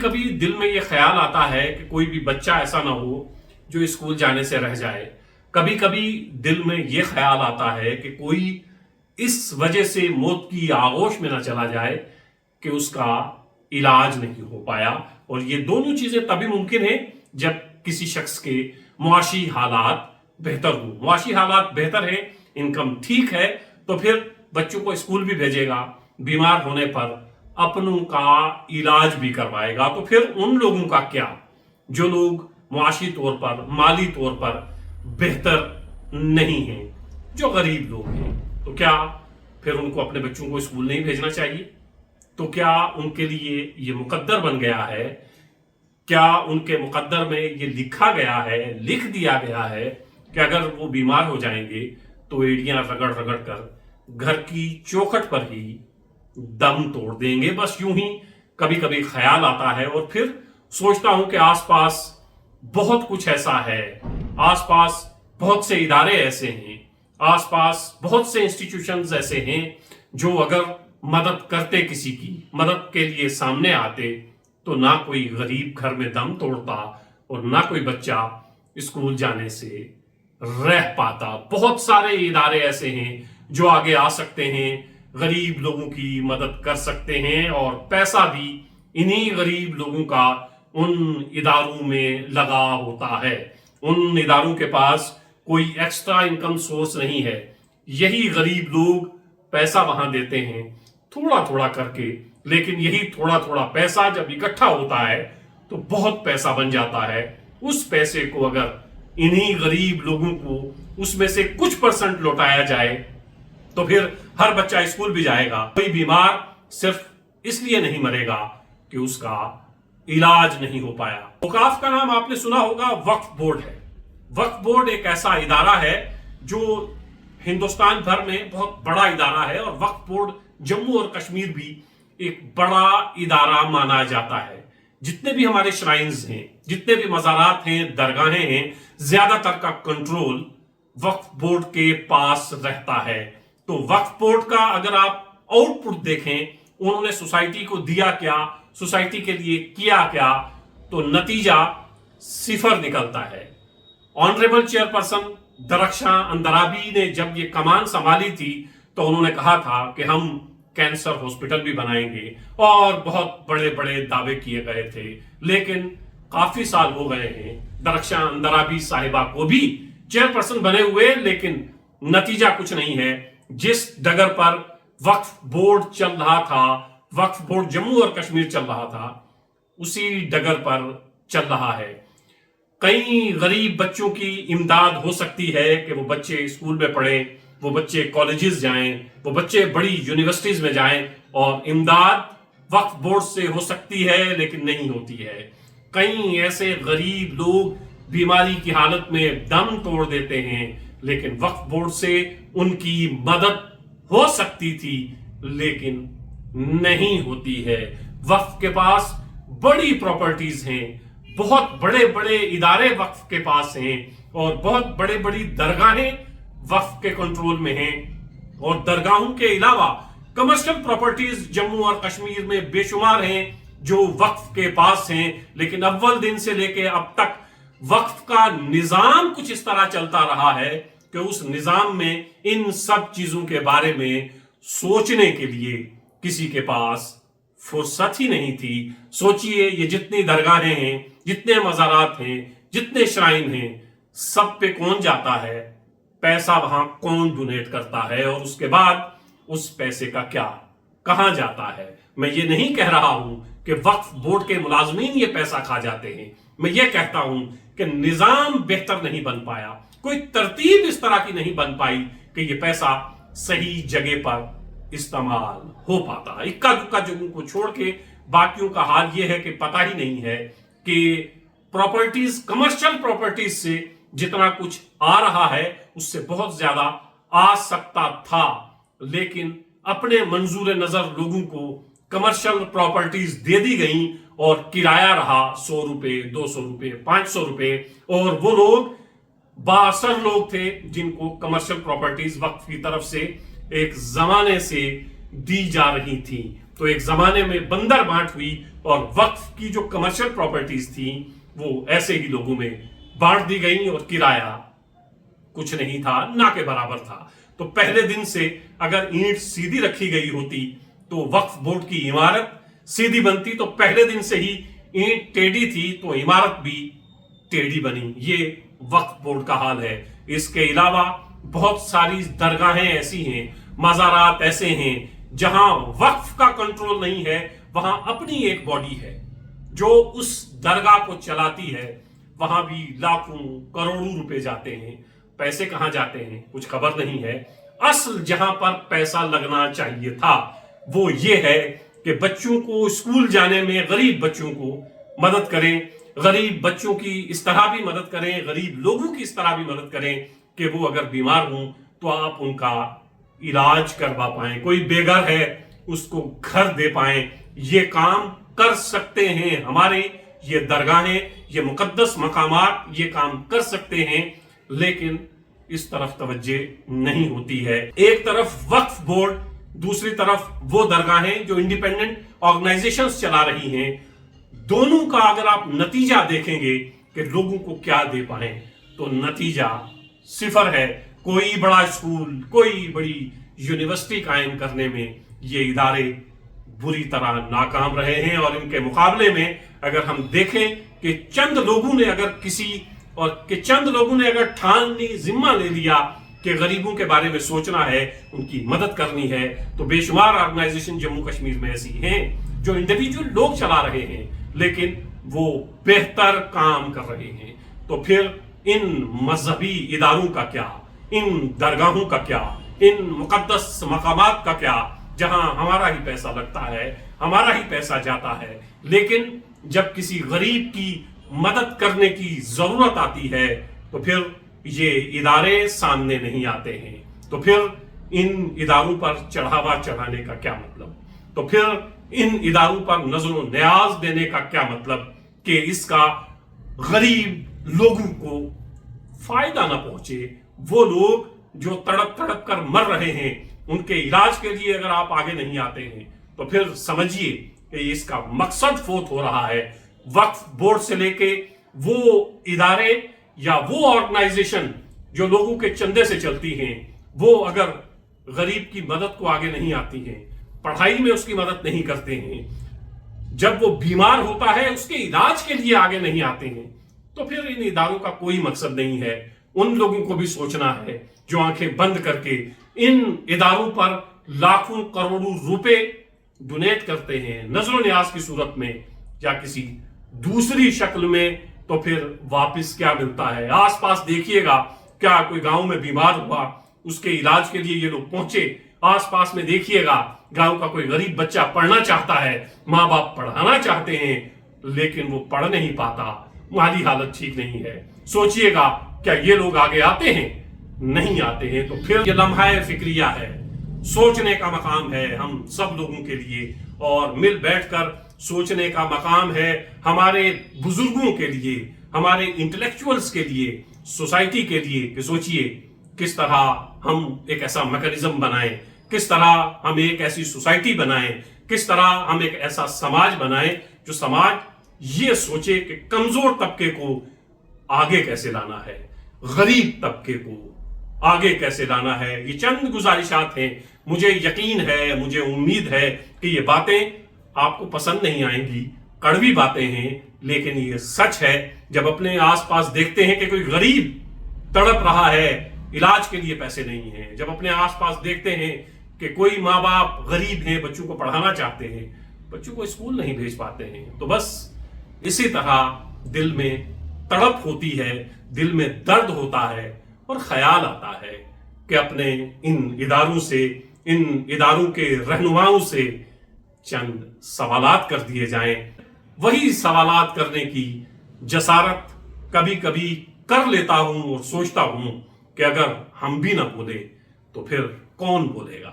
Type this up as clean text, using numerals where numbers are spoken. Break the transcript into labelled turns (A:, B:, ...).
A: کبھی دل میں یہ خیال آتا ہے کہ کوئی بھی بچہ ایسا نہ ہو جو اسکول جانے سے رہ جائے. کبھی کبھی دل میں یہ خیال آتا ہے کہ کوئی اس وجہ سے موت کی آغوش میں نہ چلا جائے کہ اس کا علاج نہیں ہو پایا. اور یہ دونوں چیزیں تبھی ممکن ہیں جب کسی شخص کے معاشی حالات بہتر ہوں. معاشی حالات بہتر ہیں، انکم ٹھیک ہے، تو پھر بچوں کو اسکول بھی بھیجے گا، بیمار ہونے پر اپنوں کا علاج بھی کروائے گا. تو پھر ان لوگوں کا کیا جو لوگ معاشی طور پر، مالی طور پر بہتر نہیں ہیں، جو غریب لوگ ہیں؟ تو کیا پھر ان کو اپنے بچوں کو اسکول نہیں بھیجنا چاہیے؟ تو کیا ان کے لیے یہ مقدر بن گیا ہے؟ کیا ان کے مقدر میں یہ لکھا گیا ہے، لکھ دیا گیا ہے کہ اگر وہ بیمار ہو جائیں گے تو ایڑیاں رگڑ رگڑ کر گھر کی چوکھٹ پر ہی دم توڑ دیں گے؟ بس یوں ہی کبھی کبھی خیال آتا ہے، اور پھر سوچتا ہوں کہ آس پاس بہت کچھ ایسا ہے، آس پاس بہت سے ادارے ایسے ہیں، آس پاس بہت سے انسٹیٹیوشنز ایسے ہیں جو اگر مدد کرتے، کسی کی مدد کے لیے سامنے آتے، تو نہ کوئی غریب گھر میں دم توڑتا اور نہ کوئی بچہ اسکول جانے سے رہ پاتا. بہت سارے ادارے ایسے ہیں جو آگے آ سکتے ہیں، غریب لوگوں کی مدد کر سکتے ہیں، اور پیسہ بھی انہی غریب لوگوں کا ان اداروں میں لگا ہوتا ہے. ان اداروں کے پاس کوئی ایکسٹرا انکم سورس نہیں ہے. یہی غریب لوگ پیسہ وہاں دیتے ہیں تھوڑا تھوڑا کر کے، لیکن یہی تھوڑا تھوڑا پیسہ جب اکٹھا ہوتا ہے تو بہت پیسہ بن جاتا ہے. اس پیسے کو اگر انہی غریب لوگوں کو اس میں سے کچھ پرسنٹ لوٹایا جائے تو پھر ہر بچہ اسکول بھی جائے گا. کوئی بیمار صرف اس لیے نہیں مرے گا کہ اس کا علاج نہیں ہو پایا. اوقاف کا نام آپ نے سنا ہوگا، وقف بورڈ ہے. وقف بورڈ ایک ایسا ادارہ ہے جو ہندوستان بھر میں بہت بڑا ادارہ ہے، اور وقف بورڈ جموں اور کشمیر بھی ایک بڑا ادارہ مانا جاتا ہے. جتنے بھی ہمارے شرائنز ہیں، جتنے بھی مزارات ہیں، درگاہیں ہیں، زیادہ تر کا کنٹرول وقف بورڈ کے پاس رہتا ہے. تو وقف بورڈ کا اگر آپ آؤٹ پٹ دیکھیں، انہوں نے سوسائٹی کو دیا کیا، سوسائٹی کے لیے کیا کیا، تو نتیجہ صفر نکلتا ہے. آنریبل چیئرپرسن درخشاں اندرابی نے جب یہ کمان سنبھالی تھی تو انہوں نے کہا تھا کہ ہم کینسر ہاسپٹل بھی بنائیں گے، اور بہت بڑے بڑے دعوے کیے گئے تھے. لیکن کافی سال ہو گئے ہیں درخشاں اندرابی صاحبہ کو بھی چیئرپرسن بنے ہوئے، لیکن نتیجہ کچھ نہیں ہے. جس ڈگر پر وقف بورڈ چل رہا تھا، وقف بورڈ جموں اور کشمیر چل رہا تھا، اسی ڈگر پر چل رہا ہے. کئی غریب بچوں کی امداد ہو سکتی ہے کہ وہ بچے اسکول میں پڑھیں، وہ بچے کالجز جائیں، وہ بچے بڑی یونیورسٹیز میں جائیں، اور امداد وقف بورڈ سے ہو سکتی ہے لیکن نہیں ہوتی ہے. کئی ایسے غریب لوگ بیماری کی حالت میں دم توڑ دیتے ہیں، لیکن وقف بورڈ سے ان کی مدد ہو سکتی تھی لیکن نہیں ہوتی ہے. وقف کے پاس بڑی پراپرٹیز ہیں، بہت بڑے بڑے ادارے وقف کے پاس ہیں، اور بہت بڑے بڑی درگاہیں وقف کے کنٹرول میں ہیں. اور درگاہوں کے علاوہ کمرشل پراپرٹیز جموں اور کشمیر میں بے شمار ہیں جو وقف کے پاس ہیں. لیکن اول دن سے لے کے اب تک وقف کا نظام کچھ اس طرح چلتا رہا ہے کہ اس نظام میں ان سب چیزوں کے بارے میں سوچنے کے لیے کسی کے پاس فرصت ہی نہیں تھی. سوچئے یہ جتنی درگاہیں ہیں، جتنے مزارات ہیں، جتنے شرائن ہیں، سب پہ کون جاتا ہے؟ پیسہ وہاں کون ڈونیٹ کرتا ہے؟ اور اس کے بعد اس پیسے کا کیا، کہاں جاتا ہے؟ میں یہ نہیں کہہ رہا ہوں کہ وقف بورڈ کے ملازمین یہ پیسہ کھا جاتے ہیں. میں یہ کہتا ہوں کہ نظام بہتر نہیں بن پایا، کوئی ترتیب اس طرح کی نہیں بن پائی کہ یہ پیسہ صحیح جگہ پر استعمال ہو پاتا. اکا دکا جگہوں کو چھوڑ کے باقیوں کا حال یہ ہے کہ پتہ ہی نہیں ہے کہ پراپرٹیز، کمرشل پراپرٹیز سے جتنا کچھ آ رہا ہے اس سے بہت زیادہ آ سکتا تھا، لیکن اپنے منظور نظر لوگوں کو کمرشل پراپرٹیز دے دی گئیں، اور کرایہ رہا 100 روپے، 200 روپے، 500 روپے. اور وہ لوگ بااثر لوگ تھے جن کو کمرشل پراپرٹیز وقف کی طرف سے ایک زمانے سے دی جا رہی تھی. تو ایک زمانے میں بندر بانٹ ہوئی اور وقف کی جو کمرشل پراپرٹیز تھیں وہ ایسے ہی لوگوں میں بانٹ دی گئیں اور کرایہ کچھ نہیں تھا، نہ کے برابر تھا۔ تو پہلے دن سے اگر اینٹ سیدھی رکھی گئی ہوتی تو وقف بورڈ کی عمارت سیدھی بنتی، تو پہلے دن سے ہی اینٹ ٹیڑھی تھی تو عمارت بھی ٹیڑھی بنی۔ یہ وقف بورڈ کا حال ہے۔ اس کے علاوہ بہت ساری درگاہیں ایسی ہیں، مزارات ایسے ہیں جہاں وقف کا کنٹرول نہیں ہے، وہاں اپنی ایک باڈی ہے جو اس درگاہ کو چلاتی ہے، وہاں بھی لاکھوں کروڑوں روپے جاتے ہیں۔ پیسے کہاں جاتے ہیں کچھ خبر نہیں ہے۔ اصل جہاں پر پیسہ لگنا چاہیے تھا وہ یہ ہے کہ بچوں کو اسکول جانے میں غریب بچوں کو مدد کریں، غریب بچوں کی اس طرح بھی مدد کریں، غریب لوگوں کی اس طرح بھی مدد کریں کہ وہ اگر بیمار ہوں تو آپ ان کا علاج کروا پائیں، کوئی بے گھر ہے اس کو گھر دے پائیں۔ یہ کام کر سکتے ہیں، ہمارے یہ درگاہیں، یہ مقدس مقامات یہ کام کر سکتے ہیں، لیکن اس طرف توجہ نہیں ہوتی ہے۔ ایک طرف وقف بورڈ، دوسری طرف وہ درگاہیں جو انڈیپینڈنٹ آرگنائزیشنز چلا رہی ہیں، دونوں کا اگر آپ نتیجہ دیکھیں گے کہ لوگوں کو کیا دے پائیں تو نتیجہ صفر ہے۔ کوئی بڑا اسکول، کوئی بڑی یونیورسٹی قائم کرنے میں یہ ادارے بری طرح ناکام رہے ہیں، اور ان کے مقابلے میں اگر ہم دیکھیں کہ چند لوگوں نے اگر ٹھان لی، ذمہ لے لیا کہ غریبوں کے بارے میں سوچنا ہے، ان کی مدد کرنی ہے، تو بے شمار آرگنائزیشن جموں کشمیر میں ایسی ہیں جو انڈیویجول لوگ چلا رہے ہیں لیکن وہ بہتر کام کر رہے ہیں۔ تو پھر ان مذہبی اداروں کا کیا، ان درگاہوں کا کیا، ان مقدس مقامات کا کیا جہاں ہمارا ہی پیسہ لگتا ہے، ہمارا ہی پیسہ جاتا ہے، لیکن جب کسی غریب کی مدد کرنے کی ضرورت آتی ہے تو پھر یہ ادارے سامنے نہیں آتے ہیں۔ تو پھر ان اداروں پر چڑھاوا چڑھانے کا کیا مطلب، تو پھر ان اداروں پر نظر و نیاز دینے کا کیا مطلب کہ اس کا غریب لوگوں کو فائدہ نہ پہنچے۔ وہ لوگ جو تڑپ تڑپ کر مر رہے ہیں ان کے علاج کے لیے اگر آپ آگے نہیں آتے ہیں تو پھر سمجھیے کہ اس کا مقصد فوت ہو رہا ہے۔ وقف بورڈ سے لے کے وہ ادارے یا وہ آرگنائزیشن جو لوگوں کے چندے سے چلتی ہیں، وہ اگر غریب کی مدد کو آگے نہیں آتی ہیں، پڑھائی میں اس کی مدد نہیں کرتے ہیں، جب وہ بیمار ہوتا ہے اس کے علاج کے لیے آگے نہیں آتے ہیں، تو پھر ان اداروں کا کوئی مقصد نہیں ہے۔ ان لوگوں کو بھی سوچنا ہے جو آنکھیں بند کر کے ان اداروں پر لاکھوں کروڑوں روپے ڈونیٹ کرتے ہیں نظر و نیاز کی صورت میں یا کسی دوسری شکل میں، تو پھر واپس کیا ملتا ہے۔ آس پاس دیکھیے گا، کیا کوئی گاؤں میں بیمار ہوا اس کے علاج کے لیے یہ لوگ پہنچے؟ آس پاس میں دیکھیے گا، گاؤں کا کوئی غریب بچہ پڑھنا چاہتا ہے، ماں باپ پڑھانا چاہتے ہیں لیکن وہ پڑھ نہیں پاتا، مالی حالت ٹھیک نہیں ہے۔ سوچئے گا کیا یہ لوگ آگے آتے ہیں؟ نہیں آتے ہیں۔ تو پھر یہ لمحہ فکریہ ہے، سوچنے کا مقام ہے ہم سب لوگوں کے لیے، اور مل بیٹھ کر سوچنے کا مقام ہے ہمارے بزرگوں کے لیے، ہمارے انٹلیکچوئلز کے لیے، سوسائٹی کے لیے، کہ سوچئے کس طرح ہم ایک ایسا میکانزم بنائیں، کس طرح ہم ایک ایسی سوسائٹی بنائیں، کس طرح ہم ایک ایسا سماج بنائیں جو سماج یہ سوچے کہ کمزور طبقے کو آگے کیسے لانا ہے، غریب طبقے کو آگے کیسے لانا ہے۔ یہ چند گزارشات ہیں، مجھے یقین ہے، مجھے امید ہے کہ یہ باتیں آپ کو پسند نہیں آئیں گی، کڑوی باتیں ہیں، لیکن یہ سچ ہے۔ جب اپنے آس پاس دیکھتے ہیں کہ کوئی غریب تڑپ رہا ہے، علاج کے لیے پیسے نہیں ہیں، جب اپنے آس پاس دیکھتے ہیں کہ کوئی ماں باپ غریب ہیں، بچوں کو پڑھانا چاہتے ہیں، بچوں کو اسکول نہیں بھیج پاتے ہیں، تو بس اسی طرح دل میں تڑپ ہوتی ہے، دل میں درد ہوتا ہے، اور خیال آتا ہے کہ اپنے ان اداروں سے، ان اداروں کے رہنماؤں سے چند سوالات کر دیے جائیں۔ وہی سوالات کرنے کی جسارت کبھی کبھی کر لیتا ہوں اور سوچتا ہوں کہ اگر ہم بھی نہ بولے تو پھر کون بولے گا۔